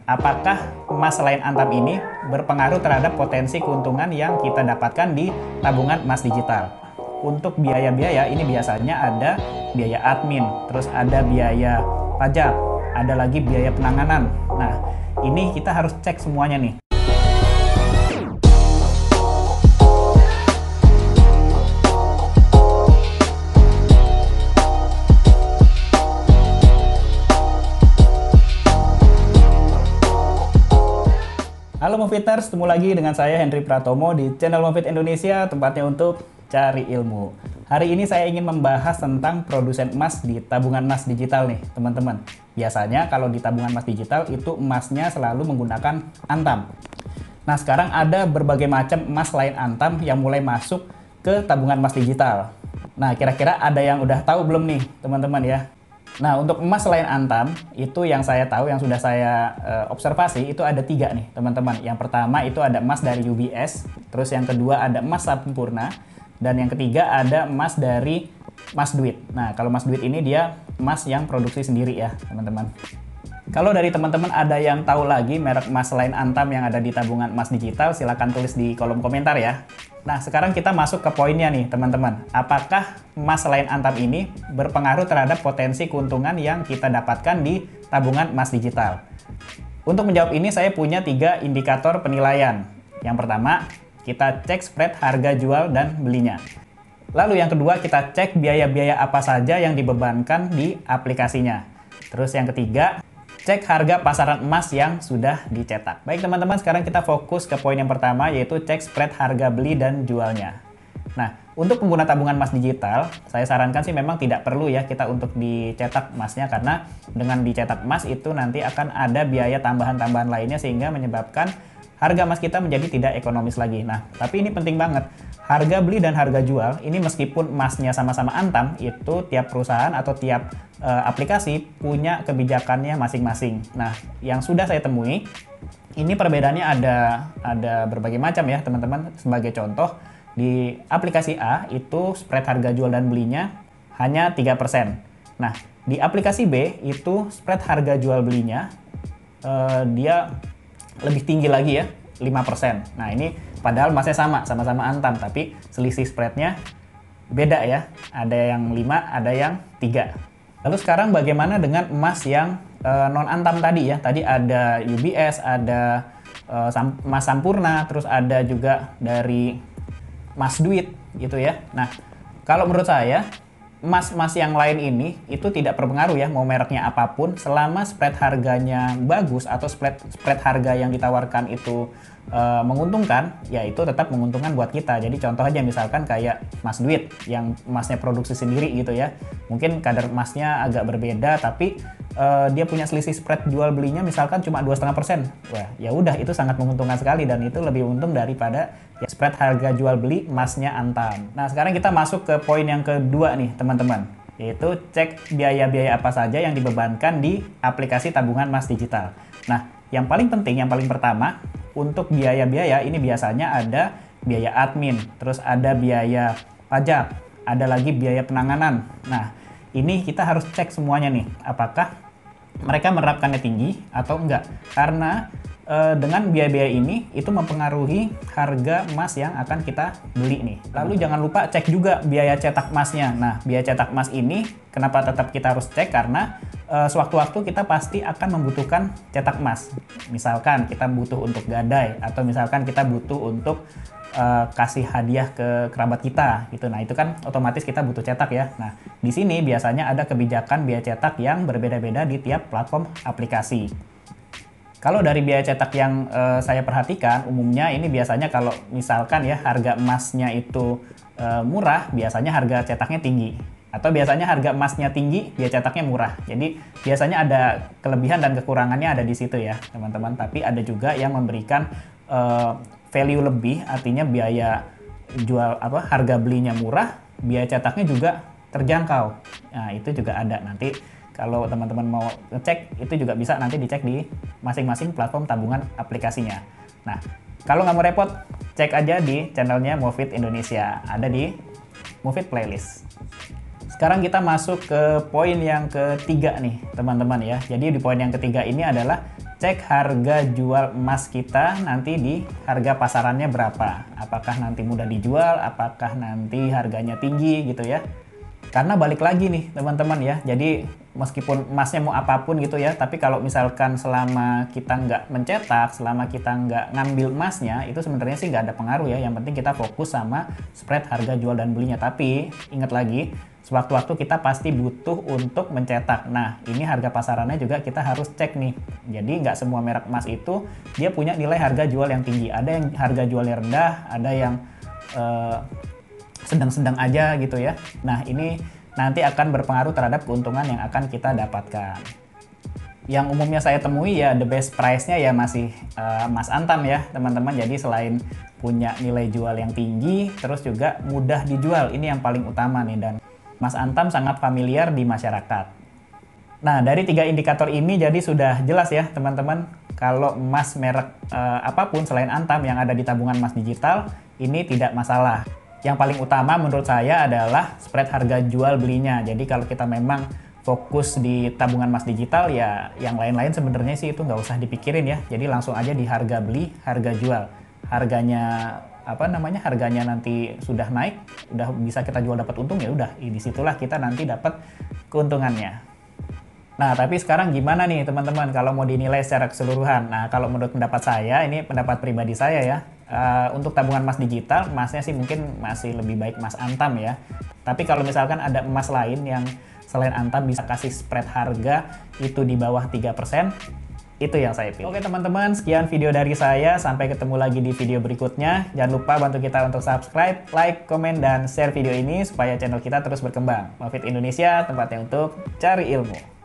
Apakah emas selain Antam ini berpengaruh terhadap potensi keuntungan yang kita dapatkan di tabungan emas digital? Untuk biaya-biaya ini biasanya ada biaya admin, terus ada biaya pajak, ada lagi biaya penanganan. Nah, ini kita harus cek semuanya nih. Halo Moviters, ketemu lagi dengan saya Henry Pratomo di channel Movit Indonesia, tempatnya untuk cari ilmu. Hari ini saya ingin membahas tentang produsen emas di tabungan emas digital nih, teman-teman. Biasanya kalau di tabungan emas digital itu emasnya selalu menggunakan Antam. Nah, sekarang ada berbagai macam emas lain Antam yang mulai masuk ke tabungan emas digital. Nah, kira-kira ada yang udah tahu belum nih, teman-teman ya? Nah, untuk emas selain Antam, itu yang saya tahu, yang sudah saya observasi, itu ada 3 nih, teman-teman. Yang pertama itu ada emas dari UBS, terus yang kedua ada emas Sampurna, dan yang ketiga ada emas dari Mas Duit. Nah, kalau Mas Duit ini dia emas yang produksi sendiri ya, teman-teman. Kalau dari teman-teman ada yang tahu lagi merek emas selain Antam yang ada di tabungan emas digital, silahkan tulis di kolom komentar ya. Nah, sekarang kita masuk ke poinnya nih, teman-teman. Apakah emas selain Antam ini berpengaruh terhadap potensi keuntungan yang kita dapatkan di tabungan emas digital? Untuk menjawab ini, saya punya 3 indikator penilaian. Yang pertama, kita cek spread harga jual dan belinya. Lalu yang kedua, kita cek biaya-biaya apa saja yang dibebankan di aplikasinya. Terus yang ketiga, cek harga pasaran emas yang sudah dicetak. Baik teman-teman, sekarang kita fokus ke poin yang pertama, yaitu cek spread harga beli dan jualnya. Nah, untuk pengguna tabungan emas digital, saya sarankan sih memang tidak perlu ya kita untuk dicetak emasnya, karena dengan dicetak emas itu nanti akan ada biaya tambahan-tambahan lainnya sehingga menyebabkan harga emas kita menjadi tidak ekonomis lagi. Nah, tapi ini penting banget. Harga beli dan harga jual, ini meskipun emasnya sama-sama Antam, itu tiap perusahaan atau tiap aplikasi punya kebijakannya masing-masing. Nah, yang sudah saya temui, ini perbedaannya ada berbagai macam ya, teman-teman. Sebagai contoh, di aplikasi A, itu spread harga jual dan belinya hanya 3%. Nah, di aplikasi B, itu spread harga jual belinya, dia lebih tinggi lagi ya, 5%. Nah, ini padahal emasnya sama-sama Antam, tapi selisih spreadnya beda ya. Ada yang 5, ada yang 3. Lalu sekarang bagaimana dengan emas yang non-Antam tadi ya? Tadi ada UBS, ada emas Sampurna, terus ada juga dari Mas Duit gitu ya. Nah, kalau menurut saya, emas-emas yang lain ini itu tidak berpengaruh ya, mau mereknya apapun, selama spread harganya bagus atau spread harga yang ditawarkan itu menguntungkan, ya itu tetap menguntungkan buat kita. Jadi contoh aja misalkan kayak Mas Duit yang emasnya produksi sendiri gitu ya, mungkin kadar emasnya agak berbeda, tapi dia punya selisih spread jual belinya misalkan cuma 2,5%. Wah, ya udah, itu sangat menguntungkan sekali dan itu lebih untung daripada ya, spread harga jual beli emasnya Antam. Nah, sekarang kita masuk ke poin yang kedua nih, teman-teman, yaitu cek biaya-biaya apa saja yang dibebankan di aplikasi tabungan emas digital. Nah, yang paling penting, yang paling pertama, untuk biaya-biaya ini biasanya ada biaya admin, terus ada biaya pajak, ada lagi biaya penanganan. Nah, ini kita harus cek semuanya nih, apakah mereka menerapkannya tinggi atau enggak. Karena dengan biaya-biaya ini itu mempengaruhi harga emas yang akan kita beli nih. Lalu jangan lupa cek juga biaya cetak emasnya. Nah, biaya cetak emas ini kenapa tetap kita harus cek? Karena sewaktu-waktu kita pasti akan membutuhkan cetak emas. Misalkan kita butuh untuk gadai, atau misalkan kita butuh untuk kasih hadiah ke kerabat kita gitu. Nah, itu kan otomatis kita butuh cetak ya. Nah, di sini biasanya ada kebijakan biaya cetak yang berbeda-beda di tiap platform aplikasi. Kalau dari biaya cetak yang saya perhatikan, umumnya ini biasanya kalau misalkan ya harga emasnya itu murah, biasanya harga cetaknya tinggi. Atau biasanya harga emasnya tinggi, biaya cetaknya murah. Jadi biasanya ada kelebihan dan kekurangannya ada di situ ya, teman-teman. Tapi ada juga yang memberikan value lebih, artinya biaya jual harga belinya murah, biaya cetaknya juga terjangkau. Nah, itu juga ada nanti. Kalau teman-teman mau ngecek, itu juga bisa nanti dicek di masing-masing platform tabungan aplikasinya. Nah, kalau nggak mau repot, cek aja di channelnya Movit Indonesia. Ada di Movit Playlist. Sekarang kita masuk ke poin yang ketiga nih, teman-teman ya. Jadi di poin yang ketiga ini adalah cek harga jual emas kita nanti di harga pasarannya berapa. Apakah nanti mudah dijual, apakah nanti harganya tinggi gitu ya. Karena balik lagi nih teman-teman ya, jadi meskipun emasnya mau apapun gitu ya, tapi kalau misalkan selama kita nggak mencetak, selama kita nggak ngambil emasnya, itu sebenarnya sih nggak ada pengaruh ya. Yang penting kita fokus sama spread harga jual dan belinya. Tapi ingat lagi, sewaktu-waktu kita pasti butuh untuk mencetak. Nah, ini harga pasarannya juga kita harus cek nih. Jadi nggak semua merek emas itu dia punya nilai harga jual yang tinggi. Ada yang harga jualnya rendah, ada yang sedang-sedang aja gitu ya. Nah, ini nanti akan berpengaruh terhadap keuntungan yang akan kita dapatkan. Yang umumnya saya temui ya the best price-nya ya masih emas antam ya teman-teman. Jadi selain punya nilai jual yang tinggi, terus juga mudah dijual. Ini yang paling utama nih, dan emas antam sangat familiar di masyarakat. Nah, dari 3 indikator ini jadi sudah jelas ya teman-teman, kalau emas merek apapun selain antam yang ada di tabungan emas digital ini tidak masalah. Yang paling utama menurut saya adalah spread harga jual belinya. Jadi kalau kita memang fokus di tabungan emas digital ya, yang lain-lain sebenarnya sih itu nggak usah dipikirin ya. Jadi langsung aja di harga beli, harga jual. Harganya harganya nanti sudah naik, udah bisa kita jual dapat untung, ya udah disitulah kita nanti dapat keuntungannya. Nah, tapi sekarang gimana nih teman-teman kalau mau dinilai secara keseluruhan? Nah, kalau menurut pendapat saya, ini pendapat pribadi saya ya, untuk tabungan emas digital, emasnya sih mungkin masih lebih baik emas antam ya. Tapi kalau misalkan ada emas lain yang selain antam bisa kasih spread harga itu di bawah 3%, itu yang saya pilih. Oke teman-teman, sekian video dari saya. Sampai ketemu lagi di video berikutnya. Jangan lupa bantu kita untuk subscribe, like, komen, dan share video ini supaya channel kita terus berkembang. Mofit Indonesia, tempatnya untuk cari ilmu.